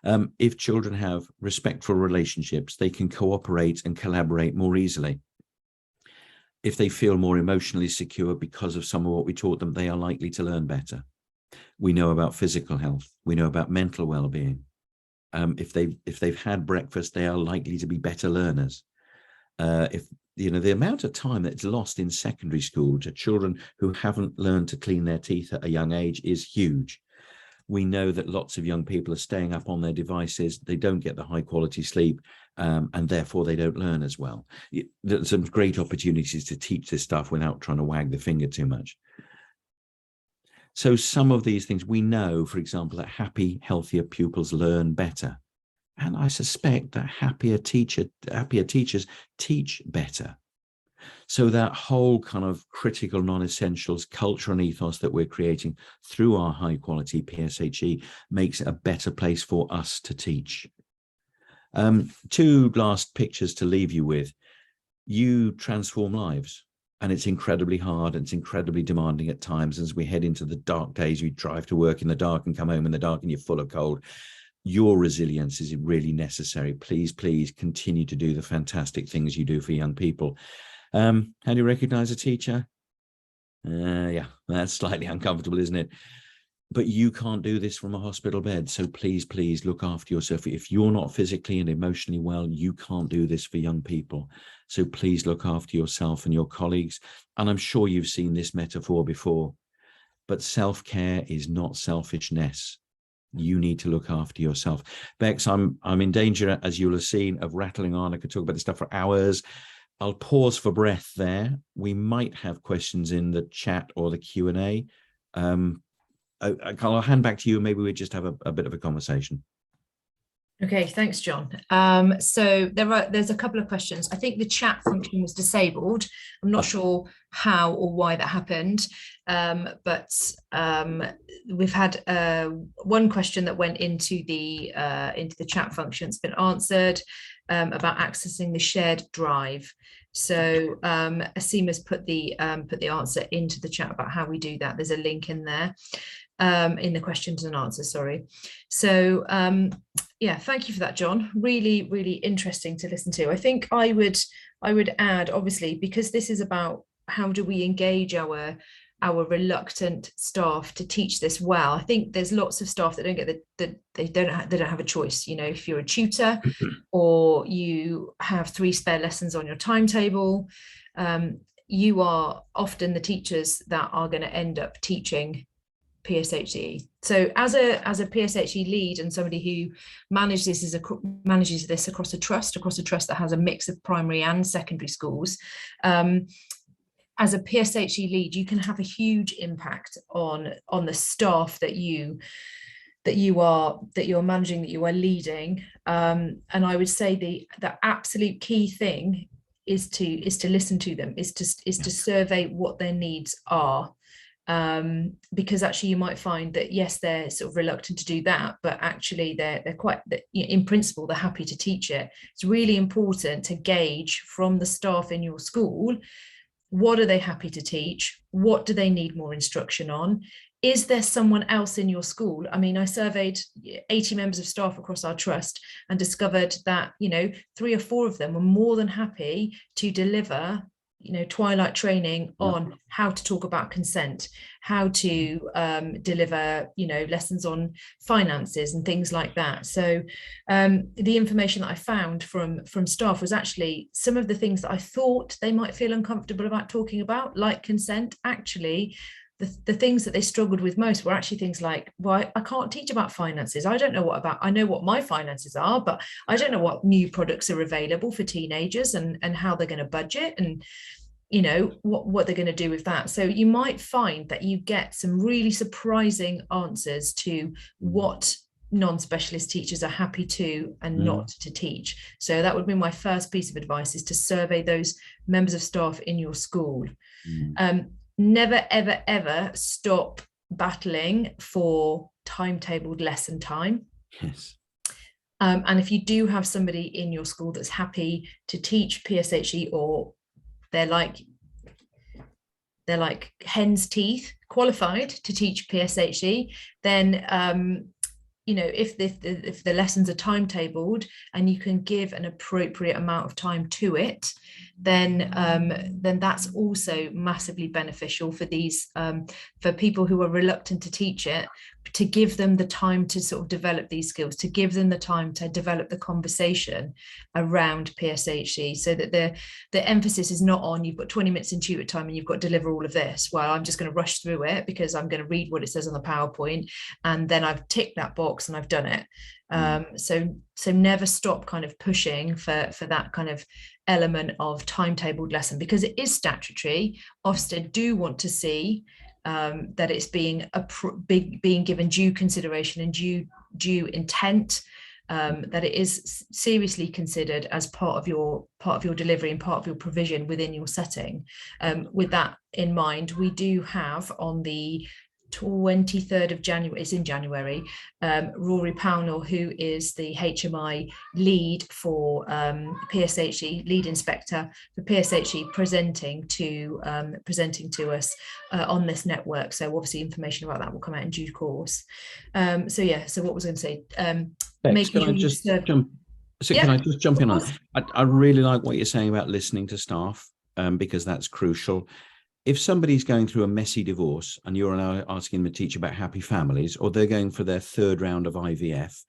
if children have respectful relationships, they can cooperate and collaborate more easily. If they feel more emotionally secure because of some of what we taught them, they are likely to learn better. We know about physical health. We know about mental well-being. If they've had breakfast, they are likely to be better learners. The amount of time that's lost in secondary school to children who haven't learned to clean their teeth at a young age is huge. We know that lots of young people are staying up on their devices. They don't get the high quality sleep, and therefore they don't learn as well. There's some great opportunities to teach this stuff without trying to wag the finger too much. So some of these things we know, for example, that happy, healthier pupils learn better. And I suspect that happier teachers teach better. So that whole kind of critical non-essentials culture and ethos that we're creating through our high quality PSHE makes it a better place for us to teach. Two last pictures to leave you with. You transform lives, and it's incredibly hard and it's incredibly demanding at times. As we head into the dark days, you drive to work in the dark and come home in the dark and you're full of cold. Your resilience is really necessary. Please continue to do the fantastic things you do for young people. How do you recognize a teacher? Yeah, that's slightly uncomfortable, isn't it? But you can't do this from a hospital bed. So please look after yourself. If you're not physically and emotionally well, you can't do this for young people. So please look after yourself and your colleagues. And I'm sure you've seen this metaphor before, but self-care is not selfishness. you need to look after yourself. Bex, I'm in danger, as you'll have seen, of rattling on. I could talk about this stuff for hours. I'll pause for breath there. We might have questions in the chat or the Q&A. I'll hand back to you. Maybe we just have a bit of a conversation. Okay, thanks, John. So there's a couple of questions. I think the chat function was disabled. I'm not sure how or why that happened, but we've had one question that went into the chat function. It's been answered about accessing the shared drive. So Asima's put the answer into the chat about how we do that. There's a link in there. In the questions and answers, sorry. So yeah, thank you for that, John. Really, really interesting to listen to. I think I would add, obviously, because this is about how do we engage our reluctant staff to teach this well. I think there's lots of staff that don't get they don't have a choice. You know, if you're a tutor or you have 3 spare lessons on your timetable, you are often the teachers that are going to end up teaching PSHE. So as a PSHE lead and somebody who manages this across a trust that has a mix of primary and secondary schools, as a PSHE lead, you can have a huge impact on the staff that you're managing, that you are leading. And I would say the absolute key thing is to listen to them, is to survey what their needs are. Because actually you might find that, yes, they're sort of reluctant to do that, but actually they're quite, in principle, they're happy to teach it. It's really important to gauge from the staff in your school, what are they happy to teach? What do they need more instruction on? Is there someone else in your school? I mean, I surveyed 80 members of staff across our trust and discovered that, 3 or 4 of them were more than happy to deliver twilight training on how to talk about consent, how to deliver, lessons on finances and things like that. So the information that I found from staff was actually some of the things that I thought they might feel uncomfortable about talking about, like consent. Actually, the things that they struggled with most were actually things like, well, I can't teach about finances. I know what my finances are, but I don't know what new products are available for teenagers and how they're going to budget and, what they're going to do with that. So you might find that you get some really surprising answers to what non-specialist teachers are happy to and not to teach. So that would be my first piece of advice, is to survey those members of staff in your school. Never, ever, ever stop battling for timetabled lesson time. Yes. And if you do have somebody in your school that's happy to teach PSHE, or they're like hen's teeth qualified to teach PSHE, then if the lessons are timetabled and you can give an appropriate amount of time to it, then that's also massively beneficial for these for people who are reluctant to teach it, to give them the time to sort of develop these skills, to give them the time to develop the conversation around PSHE, so that the emphasis is not on, you've got 20 minutes in tutor time and you've got to deliver all of this. Well, I'm just going to rush through it because I'm going to read what it says on the PowerPoint and then I've ticked that box and I've done it. So never stop kind of pushing for that kind of element of timetabled lesson, because it is statutory. Ofsted do want to see that it's being given due consideration and due intent, that it is seriously considered as part of your delivery and part of your provision within your setting. With that in mind, we do have on the 23rd of January, it's in January, Rory Pownell, who is the HMI lead for PSHE, lead inspector for PSHE, presenting to us on this network. So obviously information about that will come out in due course. So what was I going to say? Bex, can I just jump in on that? I really like what you're saying about listening to staff, because that's crucial. If somebody's going through a messy divorce and you're now asking them to teach about happy families, or they're going for their 3rd round of IVF,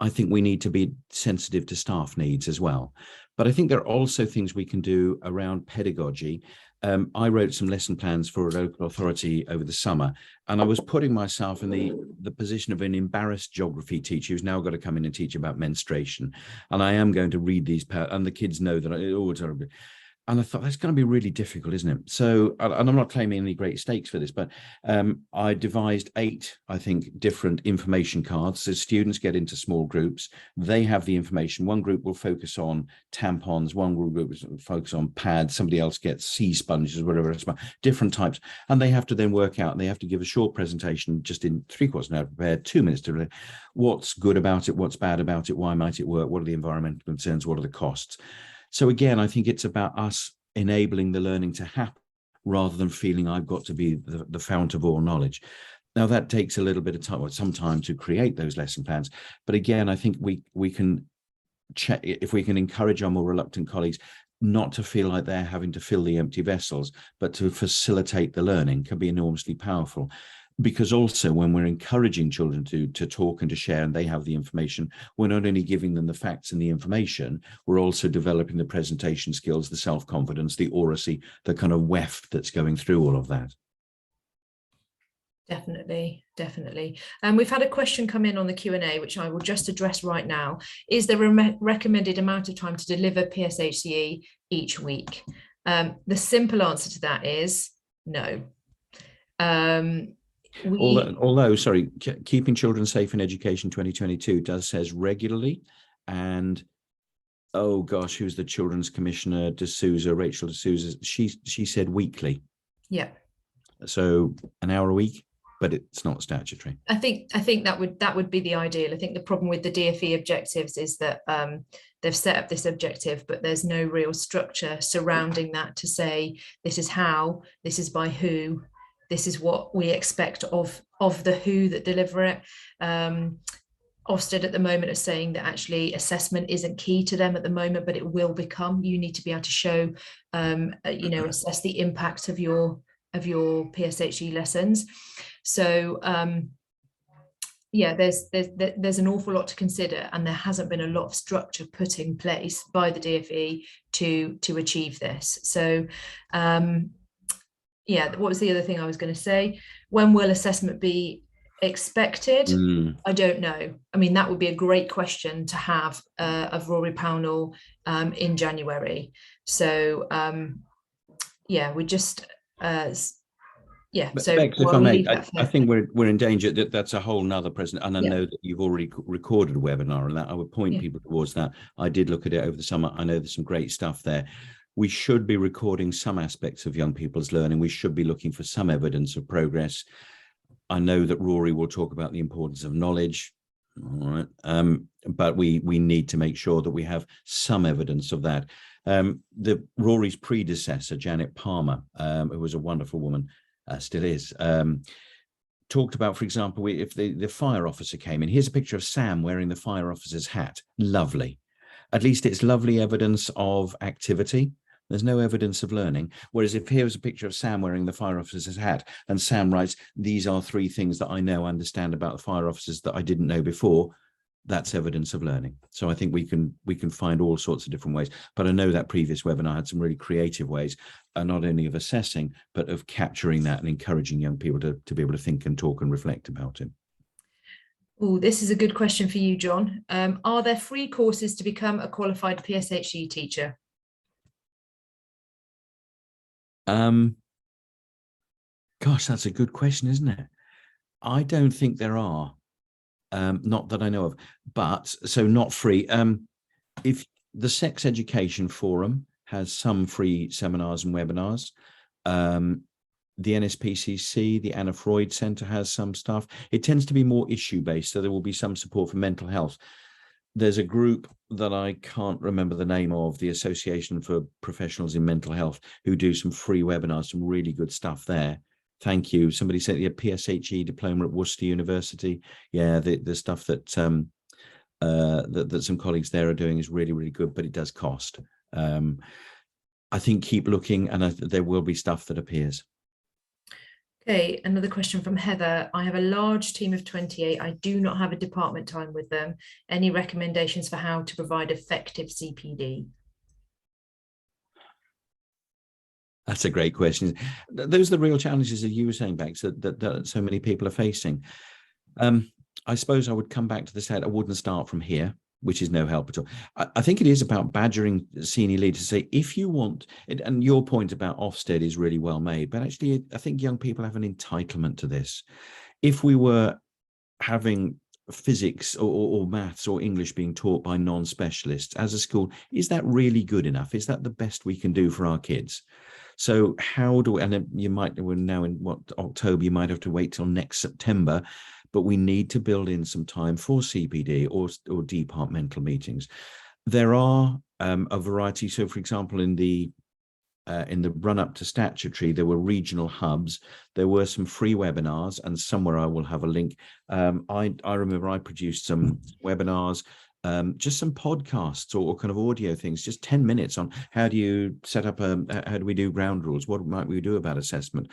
I think we need to be sensitive to staff needs as well. But I think there are also things we can do around pedagogy. I wrote some lesson plans for a local authority over the summer, and I was putting myself in the position of an embarrassed geography teacher who's now got to come in and teach about menstruation. And I am going to read these, and the kids know that and I thought, that's going to be really difficult, isn't it? So, and I'm not claiming any great stakes for this, but I devised 8, I think, different information cards. So students get into small groups. They have the information. One group will focus on tampons. One group will focus on pads. Somebody else gets sea sponges, whatever it's about, different types. And they have to then work out, and they have to give a short presentation just in 3/4 an hour prepared, 2 minutes to really, what's good about it, what's bad about it, why might it work, what are the environmental concerns, what are the costs. So again, I think it's about us enabling the learning to happen rather than feeling I've got to be the fount of all knowledge. Now, that takes a little bit of time, or some time, to create those lesson plans. But again, I think we can check, if we can encourage our more reluctant colleagues not to feel like they're having to fill the empty vessels, but to facilitate the learning, can be enormously powerful. Because also, when we're encouraging children to talk and to share, and they have the information, we're not only giving them the facts and the information, we're also developing the presentation skills, the self-confidence, the oracy, the kind of weft that's going through all of that. Definitely, definitely. And we've had a question come in on the Q&A, which I will just address right now. Is there a recommended amount of time to deliver PSHE each week? The simple answer to that is no. Although, sorry, Keeping Children Safe in Education 2022 says regularly, and oh gosh, who's the Children's Commissioner? Rachel D'Souza, she said weekly. Yeah. So an hour a week, but it's not statutory. I think that would be the ideal. I think the problem with the DfE objectives is that they've set up this objective, but there's no real structure surrounding that to say this is how, this is by who, this is what we expect of the who that deliver it. Ofsted at the moment are saying that actually assessment isn't key to them at the moment, but it will become. You need to be able to show, assess the impact of your PSHE lessons. So yeah, there's an awful lot to consider, and there hasn't been a lot of structure put in place by the DfE to achieve this. So yeah, what was the other thing I was going to say? When will assessment be expected? I don't know. I mean, that would be a great question to have of Rory Pownall in January. So yeah, we just yeah. But So Bex, if I may, I think we're in danger that that's a whole nother present, and I know that you've already recorded a webinar, and that I would point people towards that. I did look at it over the summer. I know there's some great stuff there. We should be recording some aspects of young people's learning. We should be looking for some evidence of progress. I know that Rory will talk about the importance of knowledge, all right, but we need to make sure that we have some evidence of that. Rory's predecessor, Janet Palmer, who was a wonderful woman, still is, talked about, for example, if the fire officer came in, here's a picture of Sam wearing the fire officer's hat. Lovely. At least it's lovely evidence of activity. There's no evidence of learning. Whereas if here was a picture of Sam wearing the fire officer's hat, and Sam writes, these are 3 things that I understand about the fire officers that I didn't know before, that's evidence of learning. So I think we can find all sorts of different ways. But I know that previous webinar had some really creative ways, not only of assessing, but of capturing that and encouraging young people to be able to think and talk and reflect about it. Oh, this is a good question for you, John. Are there free courses to become a qualified PSHE teacher? Gosh, that's a good question, isn't it? I don't think there are, not that I know of, but so not free. If the Sex Education Forum has some free seminars and webinars, the NSPCC, the Anna Freud Centre has some stuff. It tends to be more issue-based, so there will be some support for mental health. There's a group that I can't remember the name of, the Association for Professionals in Mental Health, who do some free webinars, some really good stuff there. Thank you. Somebody said the PSHE diploma at Worcester University. Yeah, the stuff that that some colleagues there are doing is really, really good, but it does cost. I think keep looking, and there will be stuff that appears. Okay, another question from Heather. I have a large team of 28. I do not have a department time with them. Any recommendations for how to provide effective CPD? That's a great question. Those are the real challenges that you were saying, Bex, that so many people are facing. I suppose I would come back to the set. I wouldn't start from here, which is no help at all. I think it is about badgering senior leaders to say, if you want, and your point about Ofsted is really well made, but actually I think young people have an entitlement to this. If we were having physics or maths or English being taught by non-specialists as a school, is that really good enough? Is that the best we can do for our kids? So how do we, and you might, we're now in October, you might have to wait till next September, but we need to build in some time for CPD or departmental meetings. There are a variety. So for example, in the run up to statutory, there were regional hubs. There were some free webinars, and somewhere I will have a link. I remember I produced some webinars, just some podcasts or kind of audio things, just 10 minutes on how do you set up how do we do ground rules? What might we do about assessment?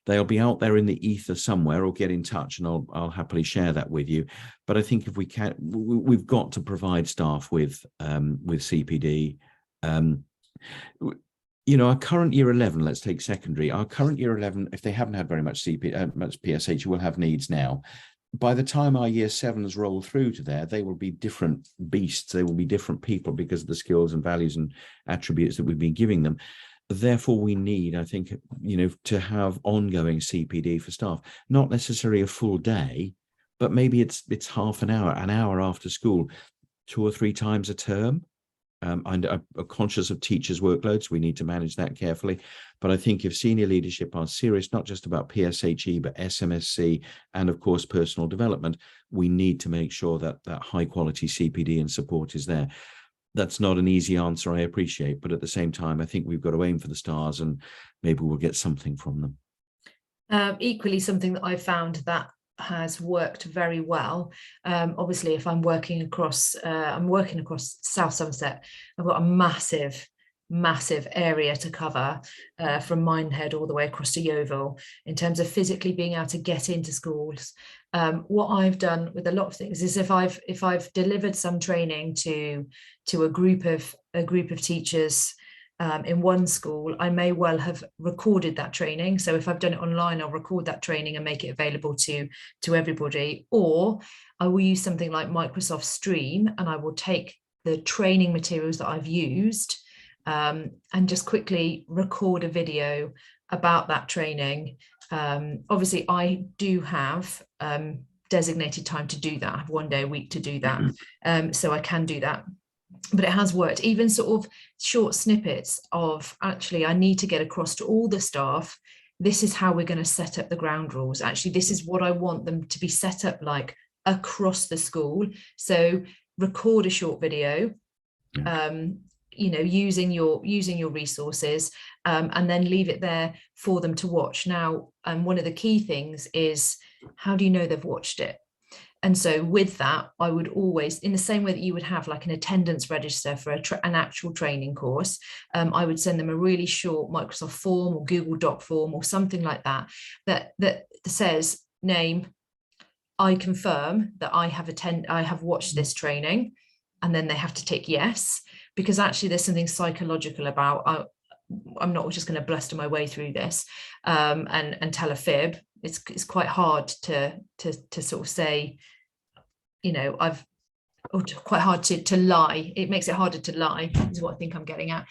They'll be out there in the ether somewhere, or get in touch and I'll happily share that with you. But I think if we can, we've got to provide staff with CPD. You know, our current year 11, let's take secondary, our current year 11, if they haven't had very much much PSH, will have needs now. By the time our year 7s roll through to there, they will be different beasts. They will be different people because of the skills and values and attributes that we've been giving them. Therefore, we need, I think, you know, to have ongoing CPD for staff, not necessarily a full day, but maybe it's half an hour after school, 2 or 3 times a term. I'm conscious of teachers' workloads. We need to manage that carefully. But I think if senior leadership are serious, not just about PSHE, but SMSC, and of course, personal development, we need to make sure that high quality CPD and support is there. That's not an easy answer, I appreciate. But at the same time, I think we've got to aim for the stars and maybe we'll get something from them. Equally, something that I've found that has worked very well. Obviously, if I'm working across South Somerset, I've got a massive area to cover from Minehead all the way across to Yeovil in terms of physically being able to get into schools. What I've done with a lot of things is if I've delivered some training to a group of teachers in one school, I may well have recorded that training. So if I've done it online, I'll record that training and make it available to everybody. Or I will use something like Microsoft Stream, and I will take the training materials that I've used and just quickly record a video about that training. Obviously, I do have designated time to do that. I have 1 day a week to do that. So I can do that. But it has worked. Even sort of short snippets of, actually, I need to get across to all the staff, this is how we're going to set up the ground rules. Actually, this is what I want them to be set up like across the school. So record a short video, you know, using your resources, and then leave it there for them to watch. Now, one of the key things is, how do you know they've watched it? And so with that, I would always, in the same way that you would have like an attendance register for an actual training course, I would send them a really short Microsoft form or Google Doc form or something like that, that says, name, I confirm that I have watched this training, and then they have to tick yes, because actually there's something psychological about, I'm not just going to bluster my way through this and tell a fib. It's quite hard to sort of say, you know, quite hard to lie. It makes it harder to lie, is what I think I'm getting at.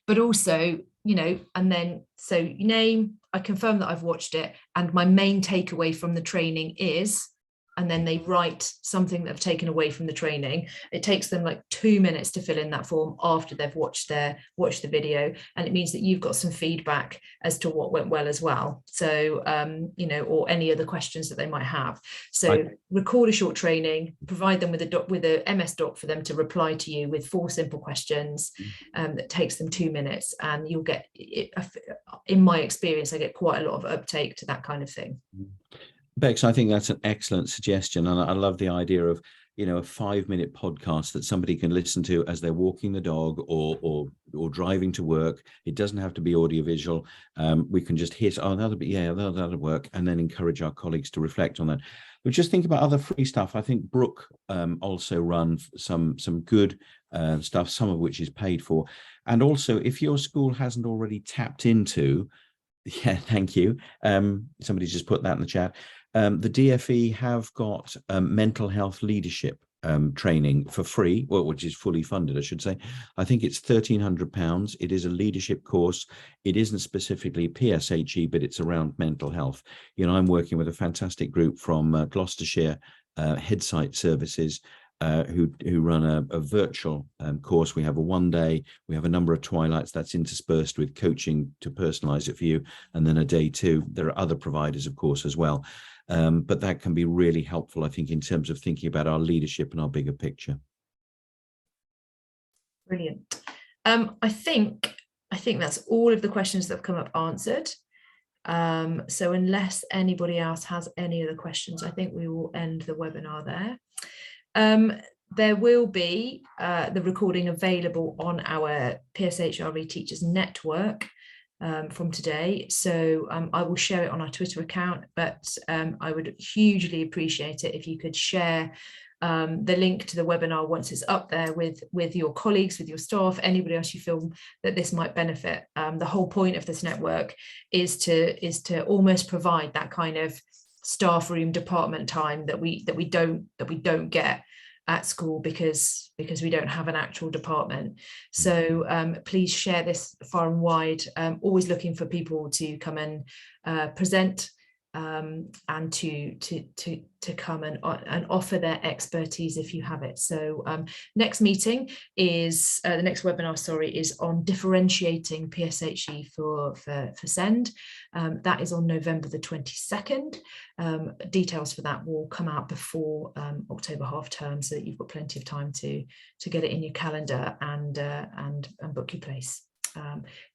But also, you know, and then, so name, I confirm that I've watched it, and my main takeaway from the training is, and then they write something that they've taken away from the training. It takes them like 2 minutes to fill in that form after they've watched the video, and it means that you've got some feedback as to what went well as well. So you know, or any other questions that they might have. So record a short training, provide them with a MS Doc for them to reply to you with 4 simple questions. That takes them 2 minutes, and you'll get, in my experience, I get quite a lot of uptake to that kind of thing. Bex, I think that's an excellent suggestion. And I love the idea of, you know, a 5-minute podcast that somebody can listen to as they're walking the dog or driving to work. It doesn't have to be audiovisual. We can just hit, oh, that'll work, and then encourage our colleagues to reflect on that. But just think about other free stuff. I think Brooke also run some good stuff, some of which is paid for. And also, if your school hasn't already tapped into, yeah, thank you. Somebody just put that in the chat. The DFE have got mental health leadership training for free, well, which is fully funded, I should say. I think it's £1,300. It is a leadership course. It isn't specifically PSHE, but it's around mental health. You know, I'm working with a fantastic group from Gloucestershire Headsight Services, who run a virtual course. We have a 1 day, we have a number of twilights that's interspersed with coaching to personalize it for you, and then a day 2. There are other providers, of course, as well. But that can be really helpful, I think, in terms of thinking about our leadership and our bigger picture. Brilliant. I think that's all of the questions that have come up answered. So unless anybody else has any other questions, I think we will end the webinar there. There will be the recording available on our PSHRE Teachers Network from today. So I will share it on our Twitter account, but I would hugely appreciate it if you could share the link to the webinar once it's up there with your colleagues, with your staff, anybody else you feel that this might benefit. The whole point of this network is to almost provide that kind of staff room department time that we don't get at school because we don't have an actual department. So please share this far and wide. Always looking for people to come and present and to come and offer their expertise if you have it. So next meeting is the next webinar, sorry, is on differentiating PSHE for SEND. That is on November the 22nd. Details for that will come out before October half term, so that you've got plenty of time to get it in your calendar and book your place.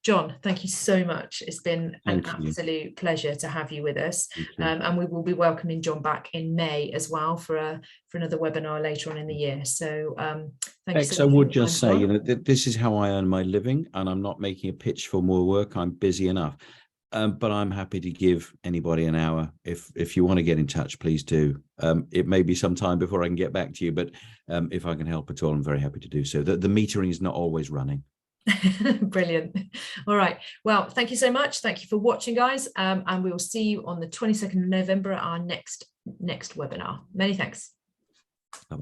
John, thank you so much. It's been an absolute pleasure to have you with us, and we will be welcoming John back in May as well for another webinar later on in the year. So thank you so much. I would just say, you know, this is how I earn my living, and I'm not making a pitch for more work. I'm busy enough, but I'm happy to give anybody an hour. If you want to get in touch, please do. It may be some time before I can get back to you, but if I can help at all, I'm very happy to do so. The metering is not always running. Brilliant. All right, well, thank you so much. Thank you for watching, guys, and we will see you on the 22nd of November at our next webinar. Many thanks. Bye.